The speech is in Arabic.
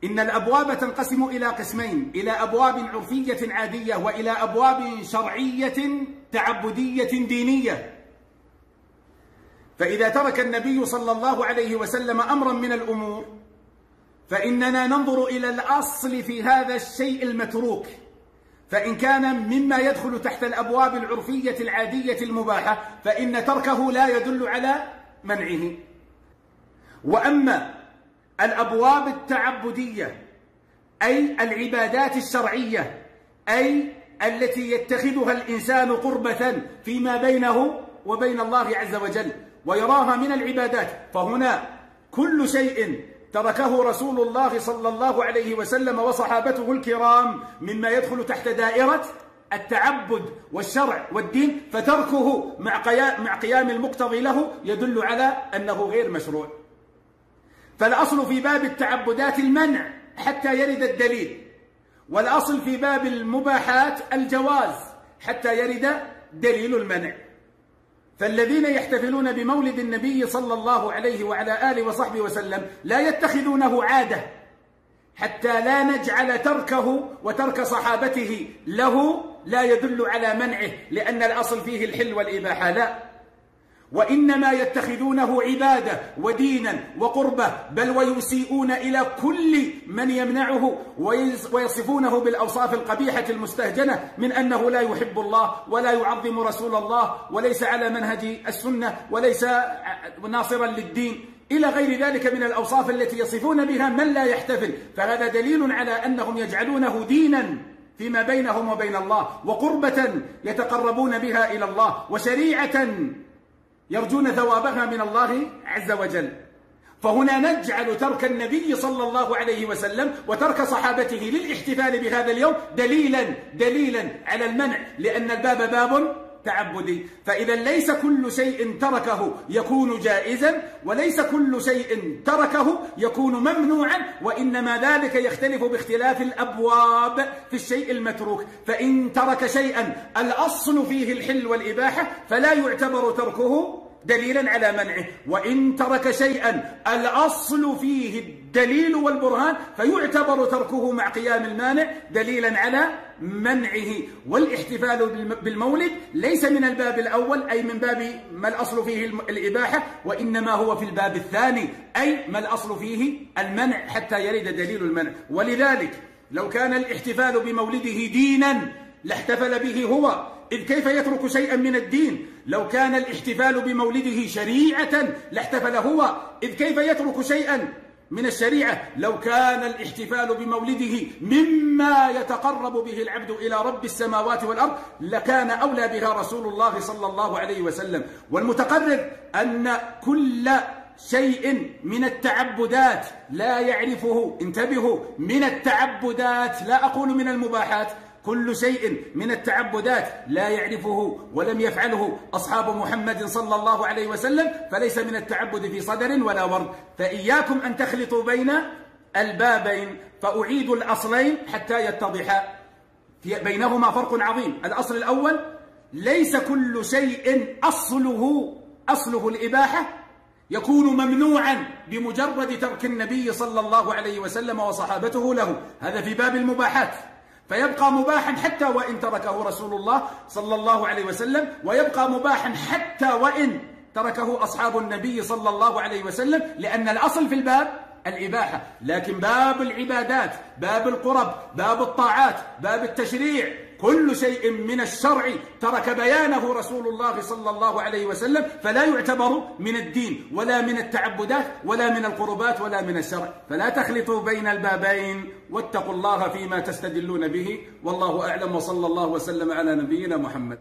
إن الأبواب تنقسم إلى قسمين: إلى أبواب عرفية عادية، وإلى أبواب شرعية تعبدية دينية. فإذا ترك النبي صلى الله عليه وسلم أمرا من الأمور فإننا ننظر إلى الأصل في هذا الشيء المتروك، فإن كان مما يدخل تحت الأبواب العرفية العادية المباحة فإن تركه لا يدل على منعه. وأما الأبواب التعبدية أي العبادات الشرعية، أي التي يتخذها الإنسان قربة فيما بينه وبين الله عز وجل ويراها من العبادات، فهنا كل شيء تركه رسول الله صلى الله عليه وسلم وصحابته الكرام مما يدخل تحت دائرة التعبد والشرع والدين، فتركه مع قيام المقتضي له يدل على أنه غير مشروع. فالأصل في باب التعبدات المنع حتى يرد الدليل، والأصل في باب المباحات الجواز حتى يرد دليل المنع. فالذين يحتفلون بمولد النبي صلى الله عليه وعلى آله وصحبه وسلم لا يتخذونه عادة حتى لا نجعل تركه وترك صحابته له لا يدل على منعه، لأن الأصل فيه الحل والإباحة، لا، وإنما يتخذونه عبادة ودينا وقربة، بل ويسيئون إلى كل من يمنعه ويصفونه بالأوصاف القبيحة المستهجنة من أنه لا يحب الله ولا يعظم رسول الله وليس على منهج السنة وليس ناصرا للدين إلى غير ذلك من الأوصاف التي يصفون بها من لا يحتفل. فهذا دليل على أنهم يجعلونه دينا فيما بينهم وبين الله، وقربة يتقربون بها إلى الله، وشريعة يرجون ثوابها من الله عز وجل. فهنا نجعل ترك النبي صلى الله عليه وسلم وترك صحابته للاحتفال بهذا اليوم دليلا على المنع، لأن الباب باب تعبدي. فإذا ليس كل شيء تركه يكون جائزا، وليس كل شيء تركه يكون ممنوعا، وإنما ذلك يختلف باختلاف الأبواب في الشيء المتروك. فإن ترك شيئا الأصل فيه الحل والإباحة فلا يعتبر تركه دليلا على منعه، وإن ترك شيئا الأصل فيه الدليل والبرهان فيعتبر تركه مع قيام المانع دليلا على منعه. والاحتفال بالمولد ليس من الباب الأول، أي من باب ما الأصل فيه الإباحة، وإنما هو في الباب الثاني، أي ما الأصل فيه المنع حتى يرد دليل المنع. ولذلك لو كان الاحتفال بمولده دينا لاحتفل به هو، إذ كيف يترك شيئا من الدين؟ لو كان الاحتفال بمولده شريعة لاحتفل هو، إذ كيف يترك شيئا من الشريعة؟ لو كان الاحتفال بمولده مما يتقرب به العبد إلى رب السماوات والأرض لكان أولى بها رسول الله صلى الله عليه وسلم. والمتقرر أن كل شيء من التعبدات لا يعرفه، انتبهوا، من التعبدات، لا أقول من المباحات، كل شيء من التعبدات لا يعرفه ولم يفعله أصحاب محمد صلى الله عليه وسلم فليس من التعبد في صدر ولا ورد. فإياكم أن تخلطوا بين البابين، فأعيد الأصلين حتى يتضح بينهما فرق عظيم. الأصل الأول: ليس كل شيء أصله الإباحة يكون ممنوعا بمجرد ترك النبي صلى الله عليه وسلم وصحابته له، هذا في باب المباحات، فيبقى مباحا حتى وإن تركه رسول الله صلى الله عليه وسلم، ويبقى مباحا حتى وإن تركه أصحاب النبي صلى الله عليه وسلم، لأن الأصل في الباب الإباحة. لكن باب العبادات، باب القرب، باب الطاعات، باب التشريع، كل شيء من الشرع ترك بيانه رسول الله صلى الله عليه وسلم فلا يعتبر من الدين ولا من التعبدات ولا من القربات ولا من الشرع. فلا تخلطوا بين البابين، واتقوا الله فيما تستدلون به، والله أعلم، وصلى الله وسلم على نبينا محمد.